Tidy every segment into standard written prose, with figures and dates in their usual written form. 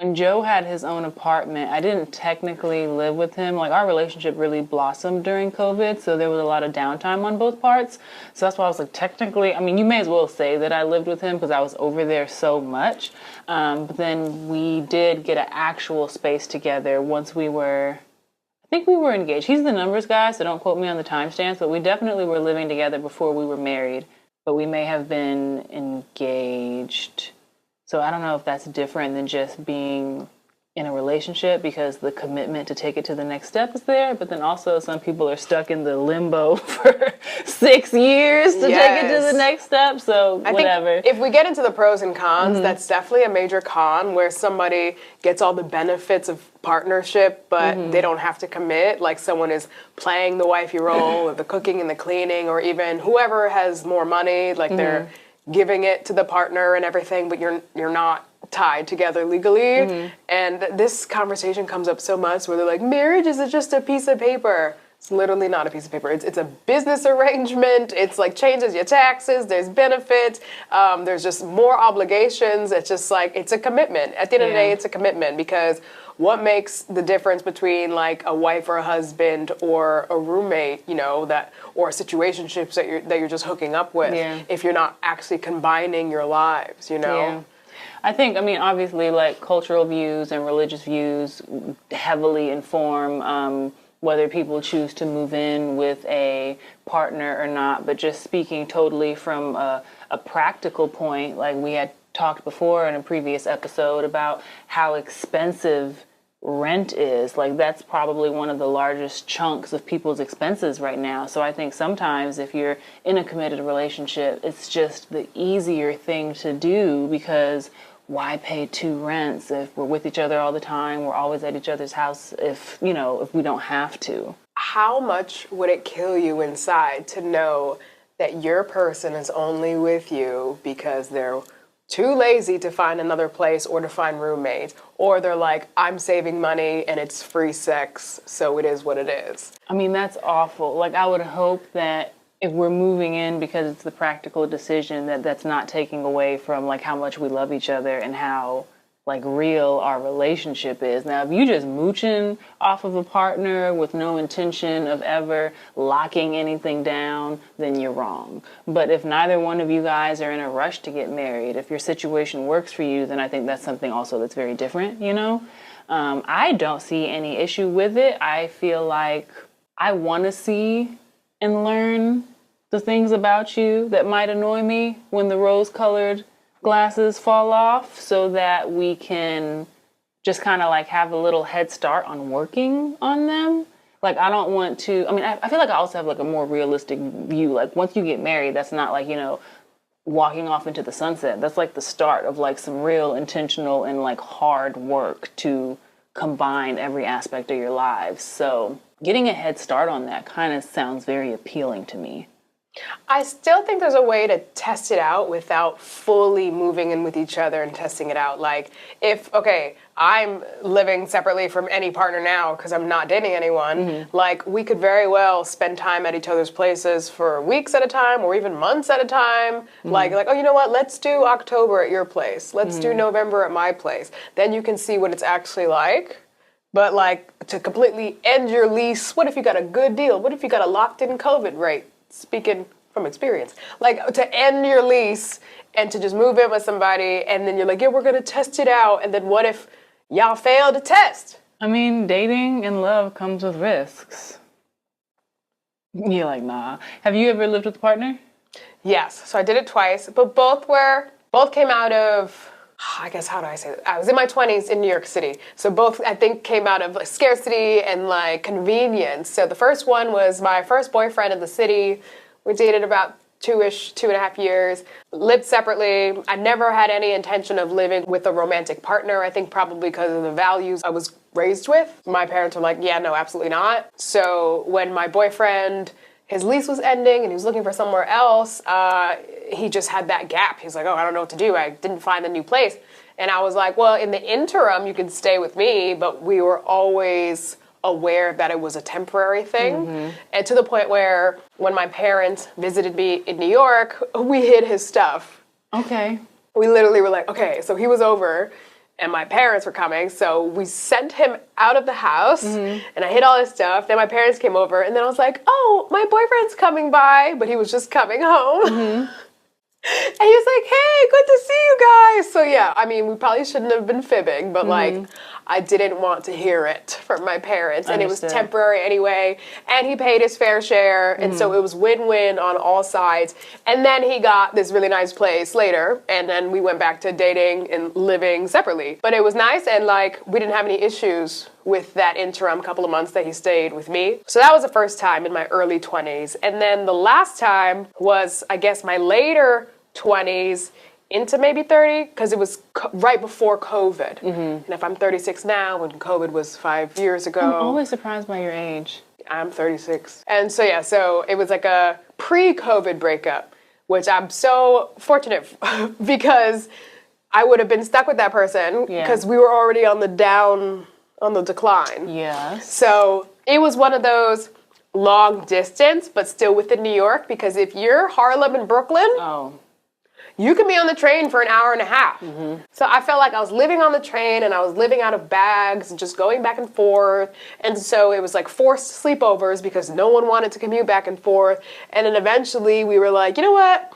when Joe had his own apartment, I didn't technically live with him. Like, our relationship really blossomed during COVID, so there was a lot of downtime on both parts. So that's why I was like, technically, I mean, you may as well say that I lived with him because I was over there so much. But then we did get an actual space together once I think we were engaged. He's the numbers guy, so don't quote me on the timestamps, but we definitely were living together before we were married. But we may have been engaged. So I don't know if that's different than just being in a relationship because the commitment to take it to the next step is there. But then also some people are stuck in the limbo for 6 years to take it to the next step. So I whatever. think if we get into the pros and cons, that's definitely a major con where somebody gets all the benefits of partnership, but they don't have to commit. Like someone is playing the wifey role or the cooking and the cleaning, or even whoever has more money, like they're giving it to the partner and everything, but you're not tied together legally. And this conversation comes up so much where they're like, marriage is just a piece of paper. It's literally not a piece of paper. It's a business arrangement. It's like changes your taxes. There's benefits. There's just more obligations. It's just like, it's a commitment. At the end of the day, it's a commitment, because what makes the difference between like a wife or a husband or a roommate, you know, that, or situationships that you're just hooking up with, if you're not actually combining your lives, you know? Yeah. I think, I mean, obviously, like, cultural views and religious views heavily inform whether people choose to move in with a partner or not. But just speaking totally from a practical point, like we had talked before in a previous episode about how expensive rent is. Like, that's probably one of the largest chunks of people's expenses right now. So I think sometimes if you're in a committed relationship, it's just the easier thing to do, because why pay two rents if we're with each other all the time? We're always at each other's house if we don't have to. How much would it kill you inside to know that your person is only with you because they're too lazy to find another place or to find roommates, or they're like, I'm saving money and it's free sex, so it is what it is? I mean, that's awful. Like, I would hope that if we're moving in because it's the practical decision, that's not taking away from like how much we love each other and how like real our relationship is. Now, if you just mooching off of a partner with no intention of ever locking anything down, then you're wrong. But if neither one of you guys are in a rush to get married, if your situation works for you, then I think that's something also that's very different, you know? I don't see any issue with it. I feel like I want to see and learn the things about you that might annoy me when the rose-colored glasses fall off, so that we can just kind of like have a little head start on working on them. Like, I don't want to, I mean, I feel like I also have like a more realistic view. Like, once you get married, that's not like, you know, walking off into the sunset. That's like the start of like some real intentional and like hard work to combine every aspect of your lives. So getting a head start on that kind of sounds very appealing to me. I still think there's a way to test it out without fully moving in with each other and testing it out. Like, if, okay, I'm living separately from any partner now because I'm not dating anyone, like, we could very well spend time at each other's places for weeks at a time or even months at a time. Like, oh, you know what, let's do October at your place. Let's do November at my place. Then you can see what it's actually like. But, like, to completely end your lease, what if you got a good deal? What if you got a locked-in COVID rate? Speaking from experience. Like, to end your lease and to just move in with somebody, and then you're like, yeah, we're going to test it out. And then what if y'all fail to test? I mean, dating and love comes with risks. You're like, nah. Have you ever lived with a partner? Yes. So I did it twice, but both came out of, I guess, how do I say that? I was in my 20s in New York City. So both, I think, came out of like scarcity and like convenience. So the first one was my first boyfriend in the city. We dated about 2.5 years, lived separately. I never had any intention of living with a romantic partner. I think probably because of the values I was raised with. My parents were like, yeah, no, absolutely not. So when my boyfriend, his lease was ending and he was looking for somewhere else, he just had that gap. He's like, oh, I don't know what to do. I didn't find a new place. And I was like, well, in the interim, you can stay with me. But we were always aware that it was a temporary thing. And to the point where when my parents visited me in New York, we hid his stuff. Okay. We literally were like, okay, so he was over and my parents were coming, so we sent him out of the house, and I hid all his stuff. Then my parents came over, and then I was like, oh, my boyfriend's coming by, but he was just coming home. And he was like, hey, good to see you guys. So yeah, I mean, we probably shouldn't have been fibbing, but like, I didn't want to hear it from my parents. And it was temporary anyway. And he paid his fair share. And so it was win-win on all sides. And then he got this really nice place later. And then we went back to dating and living separately. But it was nice, and like, we didn't have any issues with that interim couple of months that he stayed with me. So that was the first time in my early 20s. And then the last time was, I guess, my later 20s into maybe 30, because it was right before COVID. And if I'm 36 now, when COVID was 5 years ago. I'm always surprised by your age. I'm 36. And so yeah, so it was like a pre-COVID breakup, which I'm so fortunate because I would have been stuck with that person because we were already on the decline. Yes. So it was one of those long distance, but still within New York, because if you're Harlem and Brooklyn, you can be on the train for an hour and a half. So I felt like I was living on the train, and I was living out of bags and just going back and forth. And so it was like forced sleepovers because no one wanted to commute back and forth. And then eventually we were like, you know what?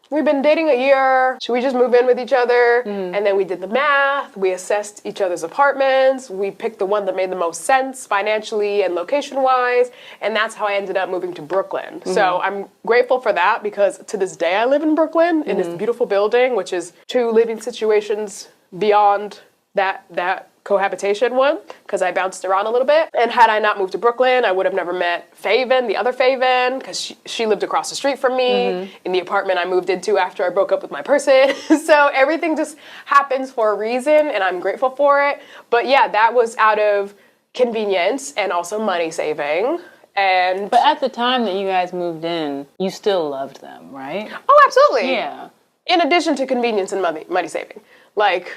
We've been dating a year. Should we just move in with each other? And then we did the math. We assessed each other's apartments. We picked the one that made the most sense financially and location-wise. And that's how I ended up moving to Brooklyn. So I'm grateful for that, because to this day I live in Brooklyn in this beautiful building, which is 2 living situations beyond that cohabitation one, because I bounced around a little bit. And had I not moved to Brooklyn, I would have never met Faiven, the other Faiven, because she lived across the street from me in the apartment I moved into after I broke up with my person. So everything just happens for a reason, and I'm grateful for it. But yeah, that was out of convenience and also money saving. But at the time that you guys moved in, you still loved them, right? Oh, absolutely. Yeah. In addition to convenience and money saving. Like,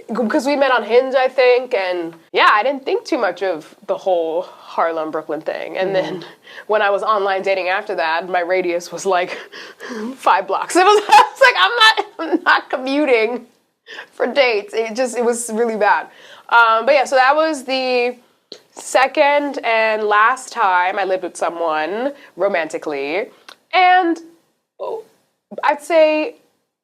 because we met on Hinge, I think, and yeah, I didn't think too much of the whole Harlem, Brooklyn thing. And then when I was online dating after that, my radius was like 5 blocks. I was like, I'm not commuting for dates. It was really bad. But yeah, so that was the second and last time I lived with someone romantically. And I'd say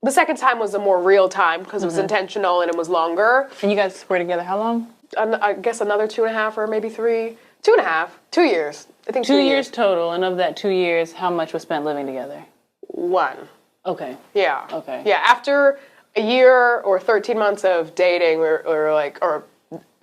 the second time was a more real time, because it was intentional and it was longer. And you guys were together how long? I guess another 2.5 or maybe 3. 2.5. 2 years. I think 2 years total. And of that 2 years, how much was spent living together? 1. Okay. Yeah. Okay. Yeah. After a year or 13 months of dating, or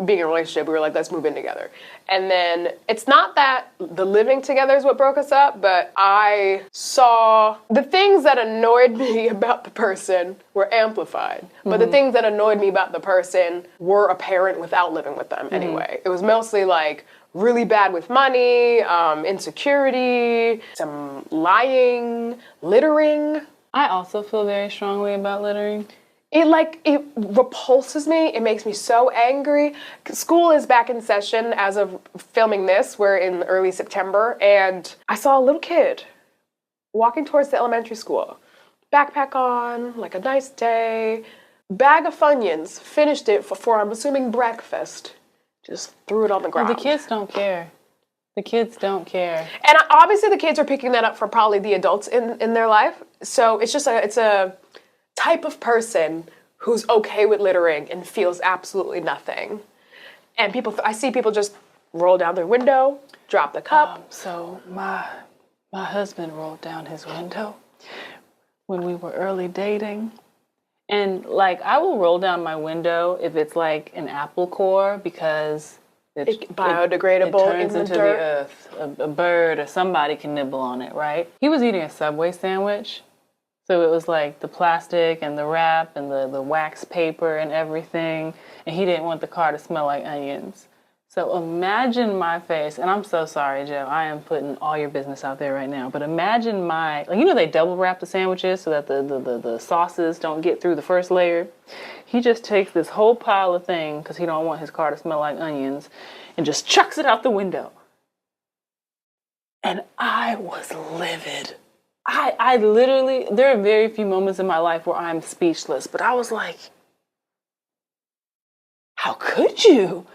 being in a relationship, we were like, let's move in together. And then it's not that the living together is what broke us up, but I saw the things that annoyed me about the person were amplified. But the things that annoyed me about the person were apparent without living with them anyway. It was mostly like really bad with money, insecurity, some lying, littering. I also feel very strongly about littering. It repulses me. It makes me so angry. School is back in session as of filming this. We're in early September, and I saw a little kid walking towards the elementary school. Backpack on, like a nice day. Bag of Funyuns. Finished it for I'm assuming, breakfast. Just threw it on the ground. Well, the kids don't care. The kids don't care. And obviously the kids are picking that up from probably the adults in their life. So it's a type of person who's okay with littering and feels absolutely nothing. And I see people just roll down their window, drop the cup. So my husband rolled down his window when we were early dating. And like, I will roll down my window if it's like an apple core, because it's biodegradable. It turns into the earth. A bird or somebody can nibble on it, right? He was eating a Subway sandwich. So it was like the plastic and the wrap and the wax paper and everything. And he didn't want the car to smell like onions. So imagine my face, and I'm so sorry, Joe, I am putting all your business out there right now, but imagine they double wrap the sandwiches so that the sauces don't get through the first layer. He just takes this whole pile of things, because he don't want his car to smell like onions, and just chucks it out the window. And I was livid. I literally, there are very few moments in my life where I'm speechless, but I was like, how could you?